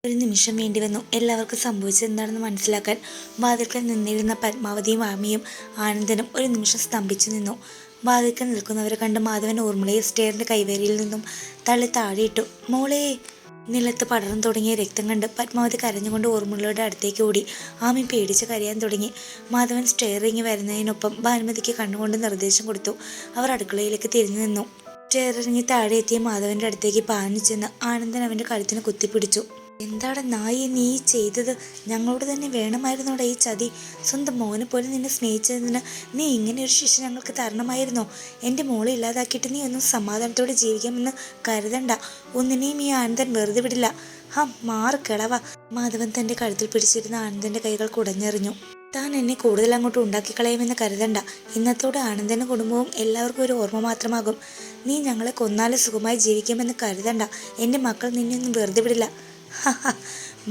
ഒരു നിമിഷം വേണ്ടി വന്നു എല്ലാവർക്കും സംഭവിച്ചത് എന്താണെന്ന് മനസ്സിലാക്കാൻ. വാതിൽക്കൽ നിന്നിരുന്ന പത്മാവതിയും ആമിയും ആനന്ദനും ഒരു നിമിഷം സ്തംഭിച്ചു നിന്നു. വാതിൽക്കൽ നിൽക്കുന്നവരെ കണ്ട് മാധവൻ ഊർമിളയെ സ്റ്റെയറിന്റെ കൈവരിയിൽ നിന്നും തള്ളി താഴെയിട്ടു. മോളെ! നിലത്ത് പടർന്നു തുടങ്ങിയ രക്തം കണ്ട് പത്മാവതി കരഞ്ഞുകൊണ്ട് ഊർമിളയുടെ അടുത്തേക്ക് ഓടി. ആമി പേടിച്ച് കരയാൻ തുടങ്ങി. മാധവൻ സ്റ്റെയറിങ്ങി വരുന്നതിനൊപ്പം ഭാനുമതിക്ക് കണ്ണുകൊണ്ട് നിർദ്ദേശം കൊടുത്തു. അവർ അടുക്കളയിലേക്ക് തിരിഞ്ഞു നിന്നു. സ്റ്റെയറിങ്ങി താഴെ എത്തിയ മാധവന്റെ അടുത്തേക്ക് പാഞ്ഞു ചെന്ന് ആനന്ദൻ അവന്റെ കഴുത്തിന് കുത്തിപ്പിടിച്ചു. എന്താണ് നായി നീ ചെയ്തത്? ഞങ്ങളോട് തന്നെ വേണമായിരുന്നോടെ ഈ ചതി? സ്വന്തം മോനെ പോലെ നിന്നെ സ്നേഹിച്ചതിന് നീ ഇങ്ങനെ ഒരു ശിക്ഷ ഞങ്ങൾക്ക് തരണമായിരുന്നോ? എൻ്റെ മോളെ ഇല്ലാതാക്കിയിട്ട് നീ ഒന്നും സമാധാനത്തോടെ ജീവിക്കാമെന്ന് കരുതണ്ട. ഒന്നിനെയും ഈ ആനന്ദൻ വെറുതെ വിടില്ല. മാറ് കിളവ! മാധവൻ തൻ്റെ കഴുത്തിൽ പിടിച്ചിരുന്ന ആനന്ദൻ്റെ കൈകൾ കുടഞ്ഞെറിഞ്ഞു. താൻ എന്നെ കൂടുതൽ അങ്ങോട്ട് ഉണ്ടാക്കിക്കളയുമെന്ന് കരുതണ്ട. ഇന്നത്തോടെ ആനന്ദൻ്റെ കുടുംബവും എല്ലാവർക്കും ഒരു ഓർമ്മ മാത്രമാകും. നീ ഞങ്ങളെ കൊന്നാലും സുഖമായി ജീവിക്കുമെന്ന് കരുതണ്ട. എൻ്റെ മക്കൾ നിന്നെ ഒന്നും വെറുതെ വിടില്ല.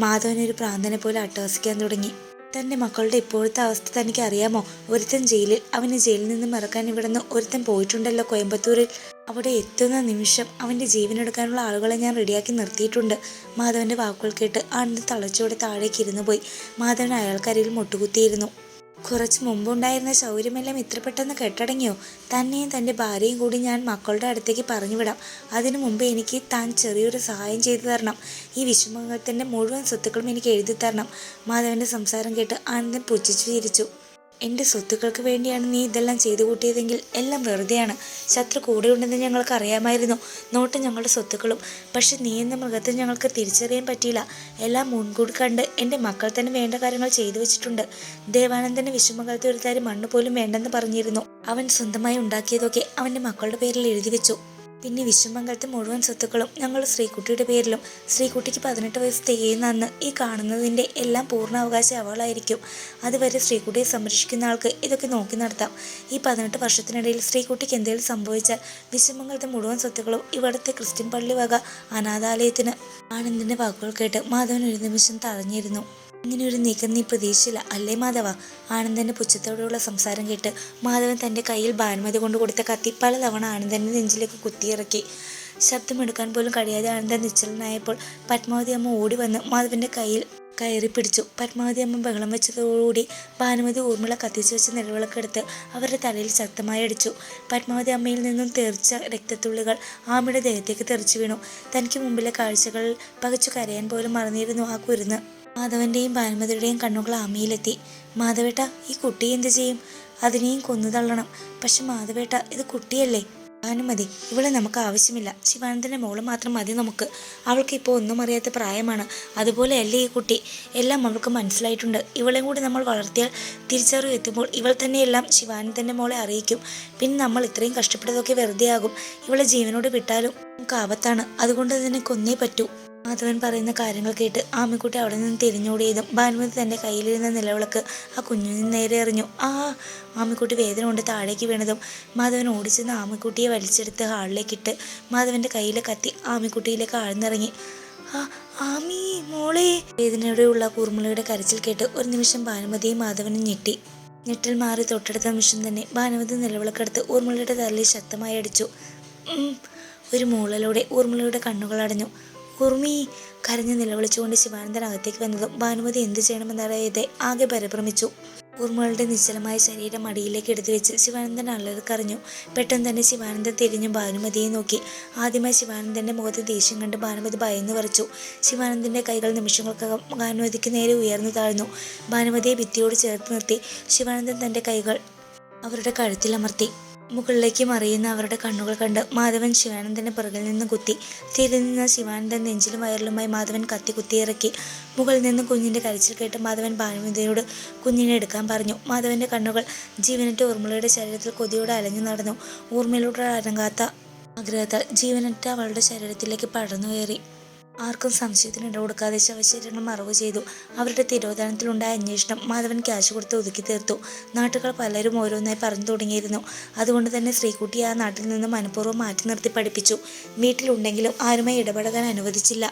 മാധവൻ ഒരു പ്രാന്തനെ പോലെ അട്ടഹസിക്കാൻ തുടങ്ങി. തൻ്റെ മക്കളുടെ ഇപ്പോഴത്തെ അവസ്ഥ തനിക്ക് അറിയാമോ? ഒരുത്തൻ ജയിലിൽ. അവന് ജയിലിൽ നിന്നും ഇറക്കാൻ ഇവിടുന്ന് ഒരുത്തൻ പോയിട്ടുണ്ടല്ലോ, കോയമ്പത്തൂരിൽ. അവിടെ എത്തുന്ന നിമിഷം അവൻ്റെ ജീവനെടുക്കാനുള്ള ആളുകളെ ഞാൻ റെഡിയാക്കി നിർത്തിയിട്ടുണ്ട്. മാധവൻ്റെ വാക്കുകൾ കേട്ട് ആനന്ദ് തളച്ചോടെ താഴേക്ക് ഇരുന്നു പോയി. മാധവൻ അയാൾക്കരിയിൽ മുട്ടുകുത്തിയിരുന്നു. കുറച്ച് മുമ്പുണ്ടായിരുന്ന ശൗര്യമെല്ലാം ഇത്ര പെട്ടെന്ന് കെട്ടടങ്ങിയോ? തന്നെയും തൻ്റെ ഭാര്യയും കൂടി ഞാൻ മക്കളുടെ അടുത്തേക്ക് പറഞ്ഞു വിടാം. അതിനു മുമ്പ് എനിക്ക് താൻ ചെറിയൊരു സഹായം ചെയ്തു തരണം. ഈ വിഷമത്തിൻ്റെ മുഴുവൻ സ്വത്തുക്കളും എനിക്ക് എഴുതി തരണം. മാധവൻ്റെ സംസാരം കേട്ട് ആനന്ദൻ പുച്ഛിച്ചു ചിരിച്ചു. എൻ്റെ സ്വത്തുക്കൾക്ക് വേണ്ടിയാണ് നീ ഇതെല്ലാം ചെയ്തു കൂട്ടിയതെങ്കിൽ എല്ലാം വെറുതെയാണ്. ശത്രു കൂടെയുണ്ടെന്ന് ഞങ്ങൾക്ക് അറിയാമായിരുന്നു. നോട്ട് ഞങ്ങളുടെ സ്വത്തുക്കളും. പക്ഷെ നീ എന്ന മൃഗത്തെ ഞങ്ങൾക്ക് തിരിച്ചറിയാൻ പറ്റിയില്ല. എല്ലാം മുൻകൂടി കണ്ട് എൻ്റെ മക്കൾ തന്നെ വേണ്ട കാര്യങ്ങൾ ചെയ്തു വെച്ചിട്ടുണ്ട്. ദേവാനന്ദന് വിഷമകാലത്ത് ഒരു തരി മണ്ണ് പോലും വേണ്ടെന്ന് പറഞ്ഞിരുന്നു. അവൻ സ്വന്തമായി ഉണ്ടാക്കിയതൊക്കെ അവൻ്റെ മക്കളുടെ പേരിൽ എഴുതി വെച്ചു. പിന്നെ വിഷമകാലത്തെ മുഴുവൻ സ്വത്തുക്കളും ഞങ്ങൾ ശ്രീകുട്ടിയുടെ പേരിലും. ശ്രീകുട്ടിക്ക് 18 വയസ്സ് തികയുന്ന അന്ന് ഈ കാണുന്നതിൻ്റെ എല്ലാം പൂർണ്ണ അവകാശം അവളായിരിക്കും. അതുവരെ ശ്രീകുട്ടിയെ സംരക്ഷിക്കുന്ന ആൾക്ക് ഇതൊക്കെ നോക്കി നടത്താം. ഈ 18 വർഷത്തിനിടയിൽ ശ്രീകുട്ടിക്ക് എന്തെങ്കിലും സംഭവിച്ചാൽ വിഷമകാലത്തെ മുഴുവൻ സ്വത്തുക്കളും ഇവിടുത്തെ ക്രിസ്ത്യൻ പള്ളി വക അനാഥാലയത്തിന്. ആനന്ദിൻ്റെ വാക്കുകൾ കേട്ട് മാധവൻ ഒരു നിമിഷം തടഞ്ഞിരുന്നു. ഇങ്ങനെ ഒരു നീക്കം നീ പ്രതീക്ഷിച്ചില്ല അല്ലേ മാധവ? ആനന്ദൻ്റെ പുച്ഛത്തോടെയുള്ള സംസാരം കേട്ട് മാധവൻ തൻ്റെ കയ്യിൽ ഭാനുമതി കൊണ്ട് കൊടുത്ത കത്തി പലതവണ ആനന്ദൻ്റെ നെഞ്ചിലേക്ക് കുത്തിയിറക്കി. ശബ്ദമെടുക്കാൻ പോലും കഴിയാതെ ആനന്ദൻ നിശ്ചലനായപ്പോൾ പത്മാവതി അമ്മ ഓടി വന്ന് മാധവൻ്റെ കയ്യിൽ കയറി പിടിച്ചു. പത്മാവതി അമ്മ ബഹളം വെച്ചതോടുകൂടി ഭാനുമതി ഊർമിള കത്തിച്ചു വെച്ച നിലവിളക്കെടുത്ത് അവരുടെ തലയിൽ ശക്തമായി അടിച്ചു. പത്മാവതി അമ്മയിൽ നിന്നും തെറിച്ച രക്തത്തുള്ളികൾ ആമയുടെ ദേഹത്തേക്ക് തെറിച്ചു വീണു. തനിക്ക് മുമ്പിലെ കാഴ്ചകളിൽ പകച്ചു കരയാൻ പോലും മറന്നിരുന്നു ആ കുരുന്ന്. മാധവൻ്റെയും ഭാനുമതിയുടെയും കണ്ണുകൾ ആമയിലെത്തി. മാധവേട്ട, ഈ കുട്ടി എന്ത് ചെയ്യും? അതിനെയും കൊന്നു തള്ളണം. പക്ഷെ മാധവേട്ട, ഇത് കുട്ടിയല്ലേ? ഭാനുമതി, ഇവളെ നമുക്ക് ആവശ്യമില്ല. ശിവാനന്ദൻ്റെ മോള് മാത്രം മതി നമുക്ക്. അവൾക്ക് ഇപ്പോൾ ഒന്നും അറിയാത്ത പ്രായമാണ്. അതുപോലെയല്ലേ ഈ കുട്ടി. എല്ലാം അവൾക്ക് മനസ്സിലായിട്ടുണ്ട്. ഇവളെയും കൂടി നമ്മൾ വളർത്തിയാൽ തിരിച്ചറിവ് എത്തുമ്പോൾ ഇവൾ തന്നെയെല്ലാം ശിവാനന്ദൻ്റെ മോളെ അറിയിക്കും. പിന്നെ നമ്മൾ ഇത്രയും കഷ്ടപ്പെട്ടതൊക്കെ വെറുതെ ആകും. ഇവളെ ജീവനോട് വിട്ടാലും നമുക്ക് ആപത്താണ്. അതുകൊണ്ട് തന്നെ കൊന്നേ പറ്റൂ. മാധവൻ പറയുന്ന കാര്യങ്ങൾ കേട്ട് ആമിക്കുട്ടി അവിടെ നിന്ന് തിരിഞ്ഞോടിയതും ഭാനുമതി തൻ്റെ കയ്യിലിരുന്ന നിലവിളക്ക് ആ കുഞ്ഞിന് നേരെ എറിഞ്ഞു. ആമിക്കുട്ടി വേദന കൊണ്ട് താഴേക്ക് വീണതും മാധവൻ ഓടിച്ചെന്ന് ആമിക്കുട്ടിയെ വലിച്ചെടുത്ത് ഹാളിലേക്കിട്ട് മാധവൻ്റെ കയ്യിലെ കത്തി ആമിക്കുട്ടിയിലേക്ക് ആഴ്ന്നിറങ്ങി. ആമി മോളെ! വേദനയോടെയുള്ള ഊർമിളയുടെ കരച്ചിൽ കേട്ട് ഒരു നിമിഷം ഭാനുമതിയും മാധവനും ഞെട്ടി. ഞെട്ടൽ മാറി തൊട്ടടുത്ത നിമിഷം തന്നെ ഭാനുമതി നിലവിളക്കെടുത്ത് ഊർമിളയുടെ തലയിൽ ശക്തമായി അടിച്ചു. ഒരു മൂളലോടെ ഊർമിളയുടെ കണ്ണുകൾ അടഞ്ഞു. ഊർമി! കരഞ്ഞ് നിലവിളിച്ചുകൊണ്ട് ശിവാനന്ദൻ അകത്തേക്ക് വന്നതും ഭാനുമതി എന്ത് ചെയ്യണമെന്നറിയാതെ ആകെ പരിഭ്രമിച്ചു. ഊർമിളയുടെ നിശ്ചലമായ ശരീരം അടിയിലേക്ക് എടുത്തു വെച്ച് ശിവാനന്ദൻ അലറിക്കറിഞ്ഞു. പെട്ടെന്ന് തന്നെ ശിവാനന്ദൻ തിരിഞ്ഞു ഭാനുമതിയെ നോക്കി. ആദ്യമായി ശിവാനന്ദൻ്റെ മുഖത്ത് ദേഷ്യം കണ്ട് ഭാനുമതി ഭയന്നു പറിച്ചു. ശിവാനന്ദൻ്റെ കൈകൾ നിമിഷങ്ങൾക്കകം ഭാനുമതിക്ക് നേരെ ഉയർന്നു താഴ്ന്നു. ഭാനുമതിയെ ഭിത്തിയോട് ചേർത്ത് നിർത്തി ശിവാനന്ദൻ തൻ്റെ കൈകൾ അവരുടെ കഴുത്തിലമർത്തി. മുകളിലേക്ക് മറിയുന്ന അവരുടെ കണ്ണുകൾ കണ്ട് മാധവൻ ശിവാനന്ദൻ്റെ പിറകിൽ നിന്ന് കുത്തി. തിരിഞ്ഞ ശിവാനന്ദൻ നെഞ്ചിലും വയറിലുമായി മാധവൻ കത്തി കുത്തിയിറക്കി. മുകളിൽ നിന്ന് കുഞ്ഞിൻ്റെ കരച്ചിൽ കേട്ട് മാധവൻ ഭാനുമതിയോട് കുഞ്ഞിനെ എടുക്കാൻ പറഞ്ഞു. മാധവൻ്റെ കണ്ണുകൾ ജീവനറ്റ ഊർമിളയുടെ ശരീരത്തിൽ കൊതിയോടെ അലഞ്ഞു നടന്നു. ഊർമിളയുടെ അടങ്ങാത്ത ആഗ്രഹത്താൽ ജീവനറ്റ അവളുടെ ശരീരത്തിലേക്ക് പടർന്നു കയറി. ആർക്കും സംശയത്തിന് ഇട കൊടുക്കാതെ ശവശരീരങ്ങൾ മറവ് ചെയ്തു. അവരുടെ തിരോധാനത്തിലുണ്ടായ അന്വേഷണം മാധവൻ ക്യാഷ് കൊടുത്ത് ഒതുക്കി തീർത്തു. നാട്ടുകാർ പലരും ഓരോന്നായി പറഞ്ഞു തുടങ്ങിയിരുന്നു. അതുകൊണ്ട് തന്നെ ശ്രീകുട്ടിയെ ആ നാട്ടിൽ നിന്ന് മനഃപൂർവ്വം മാറ്റി നിർത്തി പഠിപ്പിച്ചു. വീട്ടിലുണ്ടെങ്കിലും ആരുമായി ഇടപെടാൻ അനുവദിച്ചില്ല.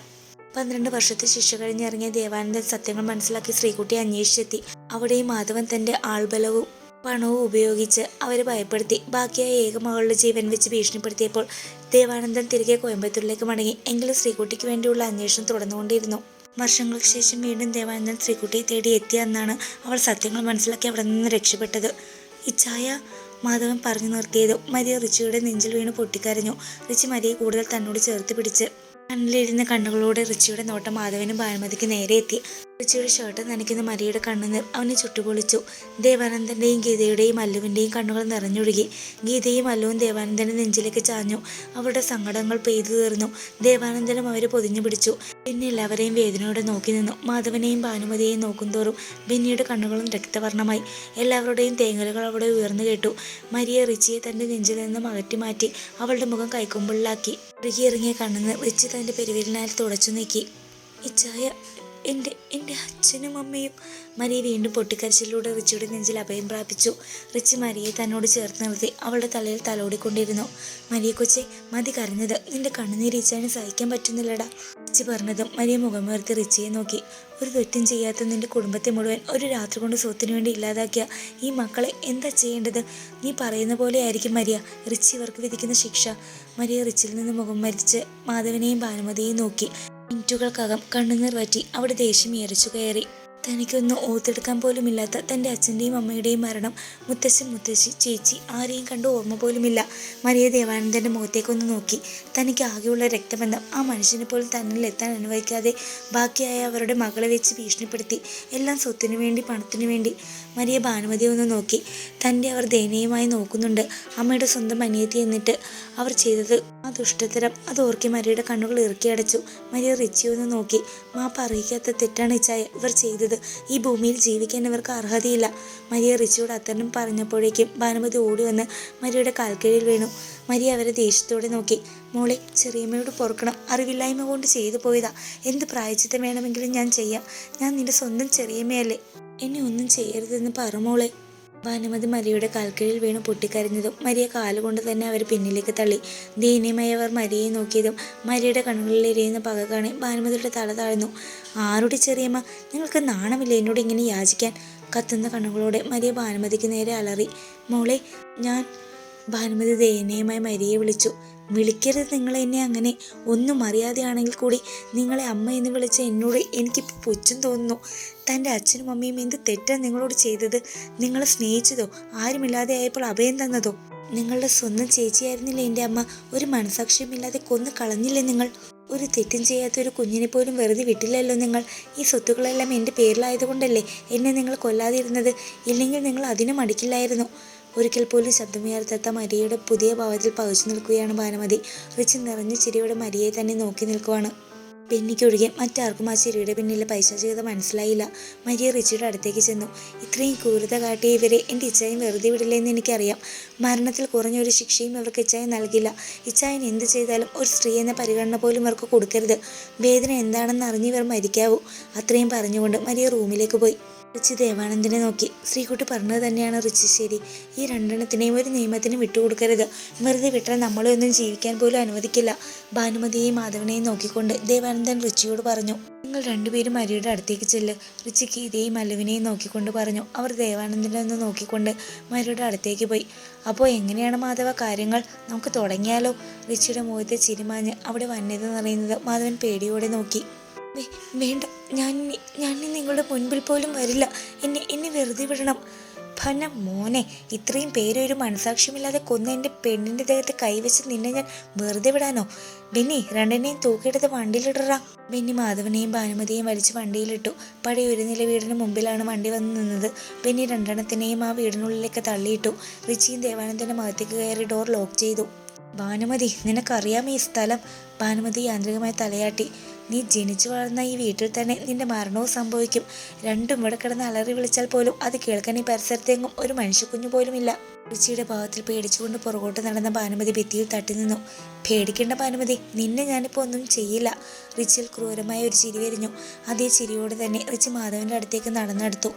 12 വർഷത്തെ ശിക്ഷ കഴിഞ്ഞിറങ്ങിയ ദേവാനന്ദൻ സത്യങ്ങൾ മനസ്സിലാക്കി ശ്രീകുട്ടിയെ അന്വേഷിച്ചെത്തി. അവിടെയും മാധവൻ തൻ്റെ ആൾബലവും പണവും ഉപയോഗിച്ച് അവരെ ഭയപ്പെടുത്തി. ബാക്കിയായ ഏക മകളുടെ ജീവൻ വെച്ച് ഭീഷണിപ്പെടുത്തിയപ്പോൾ ദേവാനന്ദൻ തിരികെ കോയമ്പത്തൂരിലേക്ക് മടങ്ങി. എങ്കിലും ശ്രീകുട്ടിക്ക് വേണ്ടിയുള്ള അന്വേഷണം തുടർന്നുകൊണ്ടിരുന്നു. വർഷങ്ങൾക്ക് ശേഷം വീണ്ടും ദേവാനന്ദൻ ശ്രീകുട്ടിയെ തേടി എത്തിയ അന്നാണ് അവൾ സത്യങ്ങൾ മനസ്സിലാക്കി അവിടെ നിന്ന് രക്ഷപ്പെട്ടത്. ഇച്ചായ, മാധവൻ പറഞ്ഞു നിർത്തിയതും മരിയ റിച്ചിയുടെ നെഞ്ചിൽ വീണ് പൊട്ടിക്കരഞ്ഞു. റിച്ചി മരിയെ കൂടുതൽ തന്നോട് ചേർത്ത് പിടിച്ച് കണ്ണിലിരുന്ന കണ്ണുകളോടെ റിച്ചിയുടെ നോട്ടം മാധവനും ഭാനുമതിക്ക് നേരെ എത്തി. റിച്ചിയുടെ ഷർട്ട് നനയ്ക്കുന്ന മരിയുടെ കണ്ണുനീർ അവനെ ചുട്ടുപൊളിച്ചു. ദേവാനന്ദന്റെയും ഗീതയുടെയും മല്ലുവിന്റെയും കണ്ണുകൾ നിറഞ്ഞൊഴുകി. ഗീതയും മല്ലുവും ദേവാനന്ദന്റെ നെഞ്ചിലേക്ക് ചാഞ്ഞു. അവരുടെ സങ്കടങ്ങൾ പെയ്തു തീർന്നു. ദേവാനന്ദനും അവരെ പൊതിഞ്ഞു പിടിച്ചു. പിന്നെ എല്ലാവരെയും വേദനയോടെ നോക്കി നിന്നു. മാധവനെയും ഭാനുമതിയെയും നോക്കുന്തോറും ബെന്നിയുടെ കണ്ണുകളും രക്തവർണ്ണമായി. എല്ലാവരുടെയും തേങ്ങലുകൾ അവിടെ ഉയർന്നു കേട്ടു. മരിയ റിച്ചിയെ തന്റെ നെഞ്ചിൽ നിന്നും അകറ്റി മാറ്റി അവളുടെ മുഖം കൈക്കൊമ്പിളിലാക്കി. ഇറുകിയിറങ്ങിയ കണ്ണുനീർ റിച്ചി തന്റെ പെരുവിരലിനാൽ തുടച്ചു നീക്കി. ഇച്ചായ, എൻ്റെ അച്ഛനും അമ്മയും. മരിയ വീണ്ടും പൊട്ടിക്കരച്ചിലൂടെ റിച്ചിയുടെ നെഞ്ചിൽ അഭയം പ്രാപിച്ചു. റിച്ചി മരിയെ തന്നോട് ചേർത്ത് നിർത്തി അവളുടെ തലയിൽ തലോടിക്കൊണ്ടിരുന്നു. മരിയ കൊച്ചെ, മതി കരഞ്ഞത്. നിന്റെ കണ്ണുനീര് ഇച്ചാന് സഹിക്കാൻ പറ്റുന്നില്ലടാ. റിച്ചി പറഞ്ഞതും മരിയ മുഖമുയർത്തി റിച്ചിയെ നോക്കി. ഒരു തെറ്റും ചെയ്യാത്ത നിന്റെ കുടുംബത്തെ മുഴുവൻ ഒരു രാത്രി കൊണ്ട് സ്വത്തിനു വേണ്ടി ഇല്ലാതാക്കിയ ഈ മക്കളെ എന്താ ചെയ്യേണ്ടത്? നീ പറയുന്ന പോലെ ആയിരിക്കും മരിയ റിച്ചി ഇവർക്ക് വിധിക്കുന്ന ശിക്ഷ. മരിയ റിച്ചിൽ നിന്ന് മുഖം മരിച്ച് മാധവനെയും ഭാനുമതിയെയും നോക്കി. മിനിറ്റുകൾക്കകം കണ്ണുനീർ വറ്റി. അവിടെ ദേഷ്യം ഏറിച്ചു കയറി. തനിക്കൊന്നും ഓർത്തെടുക്കാൻ പോലുമില്ലാത്ത തൻ്റെ അച്ഛൻ്റെയും അമ്മയുടെയും മരണം മുത്തശ്ശൻ, മുത്തശ്ശി, ചേച്ചി ആരെയും കണ്ട് ഓർമ്മ പോലുമില്ല. മരിയ ദേവാനന്ദൻ്റെ മുഖത്തേക്കൊന്ന് നോക്കി. തനിക്ക് ആകെയുള്ള രക്തബന്ധം ആ മനുഷ്യനെ പോലും തന്നിൽ എത്താൻ അനുവദിക്കാതെ ബാക്കിയായ അവരുടെ മകളെ വെച്ച് ഭീഷണിപ്പെടുത്തി. എല്ലാം സ്വത്തിനു വേണ്ടി, പണത്തിനു വേണ്ടി. മരിയ ഭാനുമതിയെ ഒന്ന് നോക്കി. തൻ്റെ അവർ ദയനീയമായി നോക്കുന്നുണ്ട്. അമ്മയുടെ സ്വന്തം അനിയത്തി എന്നിട്ട് അവർ ചെയ്തത് ആ ദുഷ്ടത്തരം. അതോർക്കി മരിയയുടെ കണ്ണുകൾ ഇറുക്കിയടച്ചു. മരിയ റിച്ചിയെ ഒന്ന് നോക്കി. മാപ്പ് അറിയിക്കാത്ത തെറ്റാണ് ഇച്ചായ ഇവർ ചെയ്തത്. ഈ ഭൂമിയിൽ ജീവിക്കാൻ ഇവർക്ക് അർഹതയില്ല. മരിയ റിച്ചിയോട് അത്തരം പറഞ്ഞപ്പോഴേക്കും ഭാനുമതി ഓടി വന്ന് മരിയയുടെ കാൽക്കീഴിൽ വീണു. മരിയ അവരെ ദേഷ്യത്തോടെ നോക്കി. മോളെ, ചെറിയമ്മയോട് പൊറുക്കണം. അറിവില്ലായ്മ കൊണ്ട് ചെയ്തു പോയതാ. എന്ത് പ്രായശ്ചിത്തം വേണമെങ്കിലും ഞാൻ ചെയ്യാം. ഞാൻ നിന്റെ സ്വന്തം ചെറിയമ്മയല്ലേ. എന്നെ ഒന്നും ചെയ്യരുതെന്ന് പറ മോളെ. ഭാനുമതി മരിയയുടെ കാൽക്കീഴിൽ വീണ് പൊട്ടിക്കരഞ്ഞതും മരിയ കാലുകൊണ്ട് തന്നെ അവർ പിന്നിലേക്ക് തള്ളി. ദയനീയമായി അവർ മരിയയെ നോക്കിയതും മരിയയുടെ കണ്ണുകളിൽ എരിയുന്ന പക കാണി ഭാനുമതിയുടെ തല താഴ്ന്നു. ആരുടെ ചെറിയമ്മ? നിങ്ങൾക്ക് നാണമില്ല എന്നോട് ഇങ്ങനെ യാചിക്കാൻ? കത്തുന്ന കണ്ണുകളോടെ മരിയ ഭാനുമതിക്ക് നേരെ അലറി. മോളെ, ഞാൻ. ഭാനുമതി ദയനീയമായി മരിയയെ വിളിച്ചു. വിളിക്കരുത് നിങ്ങൾ എന്നെ അങ്ങനെ. ഒന്നും അറിയാതെയാണെങ്കിൽ കൂടി നിങ്ങളെ അമ്മ എന്ന് വിളിച്ച എന്നോട് എനിക്കിപ്പോൾ പുച്ഛം തോന്നുന്നു. തൻ്റെ അച്ഛനും അമ്മയും എന്ത് തെറ്റാണ് നിങ്ങളോട് ചെയ്തത്? നിങ്ങളെ സ്നേഹിച്ചതോ? ആരുമില്ലാതെ ആയപ്പോൾ അഭയം തന്നതോ? നിങ്ങളുടെ സ്വന്തം ചേച്ചിയായിരുന്നില്ലേ എൻ്റെ അമ്മ? ഒരു മനസാക്ഷ്യമില്ലാതെ കൊന്നു കളഞ്ഞില്ലേ നിങ്ങൾ? ഒരു തെറ്റും ചെയ്യാത്ത ഒരു കുഞ്ഞിനെ പോലും വെറുതെ വിട്ടില്ലല്ലോ നിങ്ങൾ. ഈ സ്വത്തുക്കളെല്ലാം എൻ്റെ പേരിലായതുകൊണ്ടല്ലേ എന്നെ നിങ്ങൾ കൊല്ലാതിരുന്നത്. ഇല്ലെങ്കിൽ നിങ്ങൾ അതിനും മടിക്കില്ലായിരുന്നു. ഒരിക്കൽ പോലും ശബ്ദമുയർത്താത്ത മരിയയുടെ പുതിയ ഭാവത്തിൽ പകച്ചു നിൽക്കുകയാണ് ഭാനുമതി. റിച്ചി നിറഞ്ഞ ചിരിയോടെ മരിയയെ തന്നെ നോക്കി നിൽക്കുവാണ്. ബെന്നിക്കൊഴികെ മറ്റാർക്കും ആ ചിരിയുടെ പിന്നിലെ പൈശാചികത മനസ്സിലായില്ല. മരിയ റിച്ചിയുടെ അടുത്തേക്ക് ചെന്നു. ഇത്രയും ക്രൂരത കാട്ടിയ ഇവരെ എൻ്റെ ഇച്ചായൻ വെറുതെ വിടില്ലെന്ന് എനിക്കറിയാം. മരണത്തിൽ കുറഞ്ഞൊരു ശിക്ഷയും ഇവർക്ക് ഇച്ചായൻ നൽകില്ല. ഇച്ചായൻ എന്ത് ചെയ്താലും ഒരു സ്ത്രീ എന്ന പരിഗണന പോലും ഇവർക്ക് കൊടുക്കരുത്. വേദന എന്താണെന്ന് അറിഞ്ഞ് ഇവർ മരിക്കാവൂ. അത്രയും പറഞ്ഞുകൊണ്ട് മരിയ റൂമിലേക്ക് പോയി. റിച്ചി ദേവാനന്ദനെ നോക്കി. ശ്രീകുട്ടി പറഞ്ഞത് തന്നെയാണ് റിച്ചി, ശരി. ഈ രണ്ടെണ്ണത്തിനെയും ഒരു നിയമത്തിന് വിട്ടുകൊടുക്കരുത്. വെറുതെ വിട്ടാൽ നമ്മളെ ഒന്നും ജീവിക്കാൻ പോലും അനുവദിക്കില്ല. ഭാനുമതിയെയും മാധവനെയും നോക്കിക്കൊണ്ട് ദേവാനന്ദൻ റിച്ചിയോട് പറഞ്ഞു. നിങ്ങൾ രണ്ടുപേരും മരിയുടെ അടുത്തേക്ക് ചെല്ല്. റിച്ചി ഗീതയെയും മല്ലുവിനെയും നോക്കിക്കൊണ്ട് പറഞ്ഞു. അവർ ദേവാനന്ദനെ ഒന്ന് നോക്കിക്കൊണ്ട് മരിയുടെ അടുത്തേക്ക് പോയി. അപ്പോൾ എങ്ങനെയാണ് മാധവ കാര്യങ്ങൾ? നമുക്ക് തുടങ്ങിയാലോ? റിച്ചിയുടെ മുഖത്തെ ചിരിമാഞ്ഞ് അവിടെ വന്യത നിറയുന്നത് മാധവൻ പേടിയോടെ നോക്കി. വേണ്ട, ഞാൻ നിങ്ങളുടെ മുൻപിൽ പോലും വരില്ല. എന്നെ വെറുതെ വിടണം. ഭന മോനെ, ഇത്രയും പേര് ഒരു മനസാക്ഷ്യമില്ലാതെ കൊന്ന എൻ്റെ പെണ്ണിൻ്റെ ദേഹത്ത് കൈവച്ച് നിന്നെ ഞാൻ വെറുതെ വിടാനോ? ബെന്നി, രണ്ടിനെയും തൂക്കിയെടുത്ത് വണ്ടിയിലിടറാ. ബെന്നി മാധവനെയും ഭാനുമതിയെയും വലിച്ച് വണ്ടിയിലിട്ടു. പഴയ ഒരു നില വീടിന് മുമ്പിലാണ് വണ്ടി വന്ന് നിന്നത്. ബെന്നി രണ്ടെണ്ണത്തിനെയും ആ വീടിനുള്ളിലേക്ക് തള്ളിയിട്ടു. റിച്ചിയും ദേവാനന്ദൻ്റെ മുഖത്തേക്ക് കയറി ഡോർ ലോക്ക് ചെയ്തു. ഭാനുമതി, നിനക്കറിയാം ഈ സ്ഥലം? ഭാനുമതി യാന്ത്രികമായി തലയാട്ടി. നീ ജനിച്ചു വളർന്ന ഈ വീട്ടിൽ തന്നെ നിന്റെ മരണവും സംഭവിക്കും. രണ്ടും ഇവിടെ കിടന്ന് അലറി വിളിച്ചാൽ പോലും അത് കേൾക്കാൻ ഈ പരിസരത്തെങ്ങും ഒരു മനുഷ്യക്കുഞ്ഞു പോലുമില്ല. റിച്ചിയുടെ ഭാവത്തിൽ പേടിച്ചുകൊണ്ട് പുറകോട്ട് നടന്ന ഭാനുമതി ഭിത്തിയിൽ തട്ടി നിന്നു. പേടിക്കേണ്ട ഭാനുമതി, നിന്നെ ഞാനിപ്പോൾ ഒന്നും ചെയ്യില്ല. റിച്ചിയിൽ ക്രൂരമായ ഒരു ചിരി വരിഞ്ഞു. അതേ ചിരിയോടെ തന്നെ റിച്ചി മാധവന്റെ അടുത്തേക്ക് നടന്നെടുത്തു.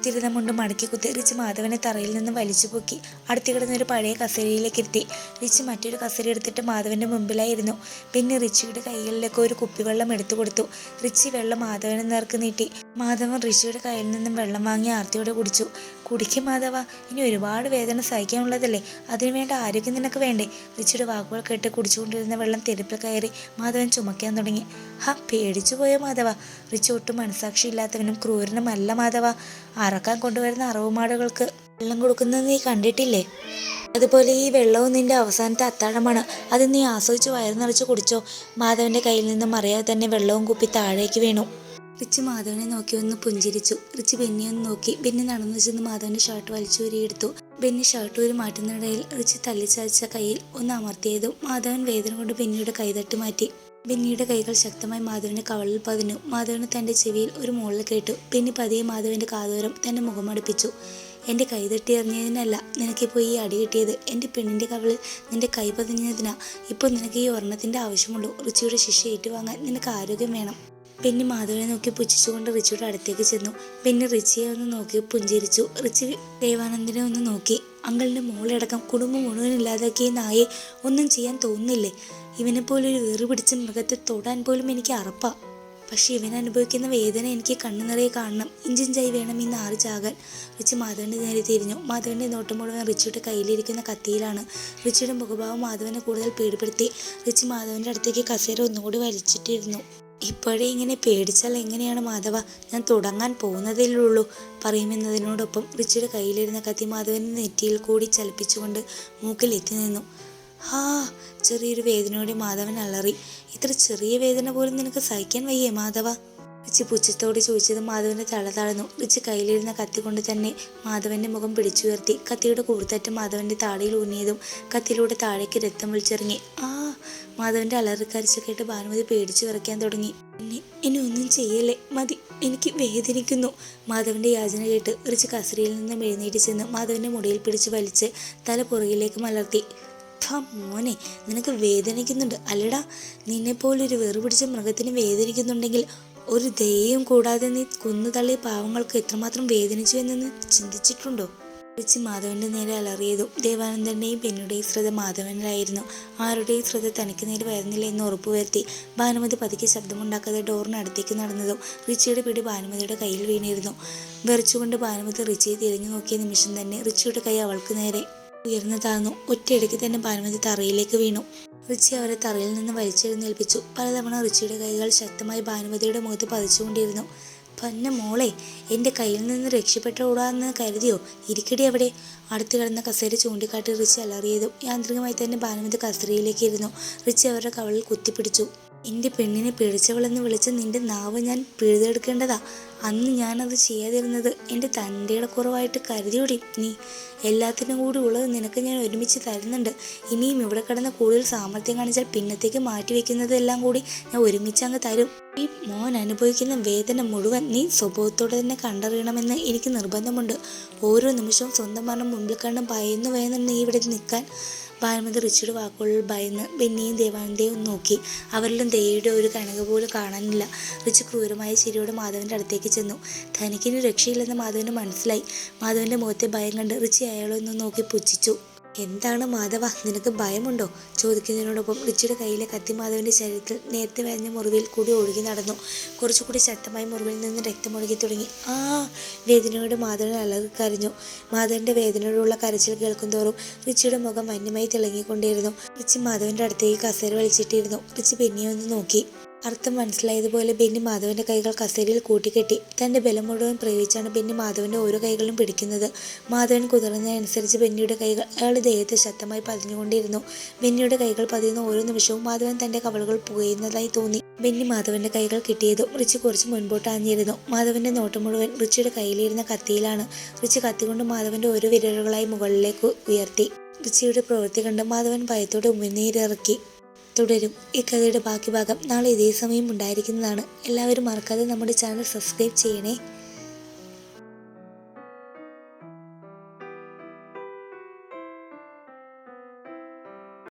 തിരുന്ന മുണ്ട് മടക്കി കുത്തി റിച്ചി മാധവനെ തറയിൽ നിന്ന് വലിച്ചു പൊക്കി അടുത്ത് കിടന്ന ഒരു പഴയ കസേരയിലേക്ക് ഇരുത്തി. റിച്ചി മറ്റൊരു കസേര എടുത്തിട്ട് മാധവന്റെ മുമ്പിലായിരുന്നു. പിന്നെ റിച്ചിയുടെ കൈകളിലേക്ക് ഒരു കുപ്പിവെള്ളം എടുത്തു കൊടുത്തു. റിച്ചി വെള്ളം മാധവനെ നേർക്ക് നീട്ടി. മാധവൻ റിച്ചിയുടെ കയ്യിൽ നിന്നും വെള്ളം വാങ്ങി ആർത്തിയോടെ കുടിച്ചു. കുടിക്കും മാധവ, ഇനി ഒരുപാട് വേദന സഹിക്കാനുള്ളതല്ലേ, അതിനുവേണ്ട ആരോഗ്യം നിനക്ക് വേണ്ടേ? റിച്ചിയുടെ വാക്കുകൾ കേട്ട് കുടിച്ചുകൊണ്ടിരുന്ന വെള്ളം തെരുപ്പിൽ കയറി മാധവൻ ചുമക്കാൻ തുടങ്ങി. പേടിച്ചു പോയോ മാധവ? റിച്ചി ഒട്ടും മനസാക്ഷിയില്ലാത്തവനും ക്രൂരനുമല്ല മാധവ. അറക്കാൻ കൊണ്ടുവരുന്ന അറവുമാടുകൾക്ക് വെള്ളം കൊടുക്കുന്നത് നീ കണ്ടിട്ടില്ലേ? അതുപോലെ ഈ വെള്ളവും നിന്റെ അവസാനത്തെ അത്താഴമാണ്. അത് നീ ആസ്വദിച്ച് വയറ് നിറച്ച് കുടിച്ചോ. മാധവന്റെ കയ്യിൽ നിന്നും അറിയാതെ തന്നെ വെള്ളവും കുപ്പി താഴേക്ക് വീണു. റിച്ചി മാധവനെ നോക്കി ഒന്ന് പുഞ്ചിരിച്ചു. റിച്ചി ബെന്നിയെ ഒന്ന് നോക്കി. ബെന്നി നടന്നു ചെന്ന് മാധവന്റെ ഷർട്ട് വലിച്ചൂരിയെടുത്തു. ബെന്നി ഷർട്ട് ഊരി മാറ്റുന്നിടയിൽ റിച്ചി തല്ലിച്ചതച്ച കയ്യിൽ ഒന്ന് അമർത്തിയതും മാധവൻ വേദന കൊണ്ട് ബെന്നിയുടെ കൈ തട്ടി മാറ്റി. ബെന്നിയുടെ കൈകൾ ശക്തമായി മാധവന്റെ കവളിൽ പതിഞ്ഞു. മാധവന് തന്റെ ചെവിയിൽ ഒരു മോളിൽ കേട്ടു. ബെന്നി പതിയെ മാധവന്റെ കാതോരം തന്റെ മുഖമടുപ്പിച്ചു. എൻ്റെ കൈ തട്ടി എറിഞ്ഞതിനല്ല നിനക്കിപ്പോൾ ഈ അടി കിട്ടിയത്. എൻ്റെ പെണ്ണിൻ്റെ കവളിൽ നിന്റെ കൈ പതിഞ്ഞതിനാ. ഇപ്പോൾ നിനക്ക് ഈ ഒരെണ്ണത്തിൻ്റെ ആവശ്യമുള്ളൂ. റിച്ചിയുടെ ശിക്ഷ ഏറ്റുവാങ്ങാൻ നിനക്ക് ആരോഗ്യം വേണം. ബെന്നി മാധവനെ നോക്കി പുച്ഛിച്ചുകൊണ്ട് റിച്ചിയുടെ അടുത്തേക്ക് ചെന്നു. ബെന്നി റിച്ചിയെ ഒന്ന് നോക്കി പുഞ്ചിരിച്ചു. റിച്ചി ദേവാനന്ദനെ ഒന്ന് നോക്കി. അങ്കിളിൻ്റെ മോളടക്കം കുടുംബം മുഴുവൻ ഇല്ലാതാക്കിയ നായെ ഒന്നും ചെയ്യാൻ തോന്നുന്നില്ലേ? ഇവനെപ്പോലൊരു വെറു പിടിച്ച മൃഗത്തെ തൊടാൻ പോലും എനിക്ക് അറപ്പാ. പക്ഷെ ഇവൻ അനുഭവിക്കുന്ന വേദന എനിക്ക് കണ്ണു നിറയെ കാണണം. ഇഞ്ചിഞ്ചായി വേണം ഇന്ന് ആറ് ചാകാൻ. റിച്ചി മാധവന്റെ നേരെ തിരിഞ്ഞു. മാധവന്റെ നോട്ടം മുഴുവൻ റിച്ചിയുടെ കയ്യിലിരിക്കുന്ന കത്തിയിലാണ്. റിച്ചിയുടെ മുഖഭാവം മാധവനെ കൂടുതൽ പേടിപ്പെടുത്തി. റിച്ചി മാധവന്റെ അടുത്തേക്ക് കസേര ഒന്നുകൂടി വലിച്ചിട്ടിരുന്നു. ഇപ്പോഴേ ഇങ്ങനെ പേടിച്ചാൽ എങ്ങനെയാണ് മാധവ? ഞാൻ തുടങ്ങാൻ പോകുന്നതിലുള്ളൂ പറയുമെന്നതിനോടൊപ്പം റിച്ചിയുടെ കയ്യിലിരുന്ന കത്തി മാധവന്റെ നെറ്റിയിൽ കൂടി ചലിപ്പിച്ചുകൊണ്ട് മൂക്കിൽ എത്തി നിന്നു. ചെറിയൊരു വേദനയോടെ മാധവൻ അലറി. ഇത്ര ചെറിയ വേദന പോലും നിനക്ക് സഹിക്കാൻ വയ്യേ മാധവ? റിച്ചി പുച്ഛത്തോടെ ചോദിച്ചത് മാധവന്റെ തല താഴ്ന്നു. റിച്ചി കയ്യിലിരുന്ന കത്തി കൊണ്ട് തന്നെ മാധവന്റെ മുഖം പിടിച്ചുയർത്തി. കത്തിയുടെ കൂർത്തറ്റം മാധവന്റെ താടിയിൽ ഊന്നിയതും കത്തിയിലൂടെ താഴേക്ക് രക്തം വിളിച്ചിറങ്ങി. മാധവന്റെ അലറിക്കരച്ച് കേട്ട് ഭാനുമതി പേടിച്ചു വിറയ്ക്കാൻ തുടങ്ങി. എന്നെ ഒന്നും ചെയ്യല്ലേ, മതി, എനിക്ക് വേദനിക്കുന്നു. മാധവന്റെ യാചന കേട്ട് റിച്ചി കസരയിൽ നിന്നും എഴുന്നേറ്റ് ചെന്ന് മാധവന്റെ മുടിയിൽ പിടിച്ച് വലിച്ച് തല പുറകിലേക്ക് മലർത്തി. മോനെ, നിനക്ക് വേദനിക്കുന്നുണ്ട് അല്ലടാ? നിന്നെപ്പോലൊരു വെറുപിടിച്ച മൃഗത്തിന് വേദനിക്കുന്നുണ്ടെങ്കിൽ ഒരു ദയയും കൂടാതെ നീ കൊന്നു തള്ളിയ പാവങ്ങൾക്ക് എത്രമാത്രം വേദനിച്ചു എന്ന് നീ ചിന്തിച്ചിട്ടുണ്ടോ? റിച്ചി മാധവന്റെ നേരെ അലറിയതും ദേവാനന്ദന്റെയും പെണ്ണിയുടെയും ശ്രദ്ധ മാധവനിലായിരുന്നു. ആരുടെയും ശ്രദ്ധ തനിക്ക് നേരെ വരുന്നില്ല എന്ന് ഉറപ്പുവരുത്തി ഭാനുമതി പതുക്കെ ശബ്ദമുണ്ടാക്കാതെ ഡോറിനടുത്തേക്ക് നടന്നതും റിച്ചിയുടെ പിടി ഭാനുമതിയുടെ കയ്യിൽ വീണിരുന്നു. വിറച്ചുകൊണ്ട് ഭാനുമതി റിച്ചിയെ തിരിഞ്ഞു നോക്കിയ നിമിഷം തന്നെ റിച്ചിയുടെ കൈ അവൾക്ക് നേരെ ഉയർന്നു താഴ്ന്നു. ഒറ്റയടിക്ക് തന്നെ ഭാനുമതി തറയിലേക്ക് വീണു. റിച്ചി അവരെ തറയിൽ നിന്ന് വലിച്ചെഴുന്നേൽപ്പിച്ചു. പലതവണ റിച്ചിയുടെ കൈകൾ ശക്തമായി ഭാനുമതിയുടെ മുഖത്ത് പതിച്ചുകൊണ്ടിരുന്നു. പന്ന മോളെ, എൻ്റെ കയ്യിൽ നിന്ന് രക്ഷപ്പെട്ടോടാന്ന് കരുതിയോ? ഇരിക്കടി അവിടെ. അടുത്ത് കിടന്ന കസേര ചൂണ്ടിക്കാട്ടി റിച്ചി അലറിയതും യാന്ത്രികമായി തന്നെ ഭാനുമതി കസേരയിലേക്ക് ഇരുന്നു. റിച്ചി അവരുടെ കവളിൽ കുത്തിപ്പിടിച്ചു. എൻ്റെ പെണ്ണിനെ പിടിച്ചവളെന്ന് വിളിച്ച് നിന്റെ നാവ് ഞാൻ പിഴുതെടുക്കേണ്ടതാ. അന്ന് ഞാനത് ചെയ്യാതിരുന്നത് എൻ്റെ തൻ്റെയുടെ കുറവായിട്ട് കരുതിയോടി നീ. എല്ലാത്തിനും കൂടി ഉള്ളത് നിനക്ക് ഞാൻ ഒരുമിച്ച് തരുന്നുണ്ട്. ഇനിയും ഇവിടെ കിടന്ന് കൂടുതൽ സാമർത്ഥ്യം കാണിച്ചാൽ പിന്നത്തേക്ക് മാറ്റിവെക്കുന്നതെല്ലാം കൂടി ഞാൻ ഒരുമിച്ച് അങ്ങ് തരും. ഈ മോൻ അനുഭവിക്കുന്ന വേദന മുഴുവൻ നീ സ്വഭാവത്തോടെ തന്നെ കണ്ടറിയണമെന്ന് എനിക്ക് നിർബന്ധമുണ്ട്. ഓരോ നിമിഷവും സ്വന്തം മരണം മുമ്പിൽ കണ്ട് ഭയന്നു നീ ഇവിടെ നിൽക്കാൻ. ഭാനുമതി റിച്ചിയുടെ വാക്കുകളിൽ ഭയന്ന് ബെന്നിയും ദേവാനന്ദയും നോക്കി. അവരിലും ദയയുടെ ഒരു കണിക പോലും കാണാനില്ല. റിച്ചി ക്രൂരമായ ചിരിയോടെ മാധവന്റെ അടുത്തേക്ക് ചെന്നു. തനിക്കിനി രക്ഷയില്ലെന്ന് മാധവന് മനസ്സിലായി. മാധവന്റെ മുഖത്തെ ഭയം കണ്ട് റിച്ചി അയാളെ ഒന്ന് നോക്കി പുച്ഛിച്ചു. എന്താണ് മാധവ, നിനക്ക് ഭയമുണ്ടോ? ചോദിക്കുന്നതിനോടൊപ്പം റിച്ചിയുടെ കയ്യിലെ കത്തി മാധവന്റെ ശരീരത്തിൽ നേരത്തെ വരഞ്ഞ മുറിവിൽ കൂടി ഒഴുകി നടന്നു. കുറച്ചുകൂടി ശക്തമായി മുറിവിൽ നിന്ന് രക്തമൊഴുകി തുടങ്ങി. വേദനയോടെ മാധവൻ അലറിക്കരഞ്ഞു. മാധവന്റെ വേദനയോടുള്ള കരച്ചിൽ കേൾക്കുന്തോറും റിച്ചിയുടെ മുഖം വന്യമായി തിളങ്ങിക്കൊണ്ടിരുന്നു. റിച്ചി മാധവന്റെ അടുത്തേക്ക് കസേര വലിച്ചിട്ടിരുന്നു. റിച്ചി ബെന്നിയെ ഒന്ന് നോക്കി. അർത്ഥം മനസ്സിലായതുപോലെ ബെന്നി മാധവന്റെ കൈകൾ കസേരയിൽ കൂട്ടിക്കെട്ടി. തന്റെ ബലം മുഴുവൻ പ്രയോഗിച്ചാണ് ബെന്നി മാധവന്റെ ഓരോ കൈകളും പിടിക്കുന്നത്. മാധവൻ കുതിർന്നതനുസരിച്ച് ബെന്നിയുടെ കൈകൾ അയാളുടെ ദേഹത്തെ ശക്തമായി പതിഞ്ഞുകൊണ്ടിരുന്നു. ബെന്നിയുടെ കൈകൾ പതിയുന്ന ഓരോ നിമിഷവും മാധവൻ തന്റെ കവളുകൾ പുകയുന്നതായി തോന്നി. ബെന്നി മാധവന്റെ കൈകൾ കിട്ടിയതും റിച്ചി കുറച്ച് മുൻപോട്ട് ആഞ്ഞിരുന്നു. മാധവന്റെ നോട്ടം മുഴുവൻ റിച്ചിയുടെ കയ്യിലിരുന്ന കത്തിയിലാണ്. റിച്ചി കത്തികൊണ്ട് മാധവന്റെ ഓരോ വിരലുകളായി മുകളിലേക്ക് ഉയർത്തി. റിച്ചിയുടെ പ്രവൃത്തി കണ്ട് മാധവൻ ഭയത്തോടെ ഉമിനീരിറക്കി. തുടരും. ഈ കഥയുടെ ബാക്കി ഭാഗം നാളെ ഇതേ സമയം ഉണ്ടായിരിക്കുന്നതാണ്. എല്ലാവരും മറക്കാതെ നമ്മുടെ ചാനൽ സബ്സ്ക്രൈബ് ചെയ്യണേ.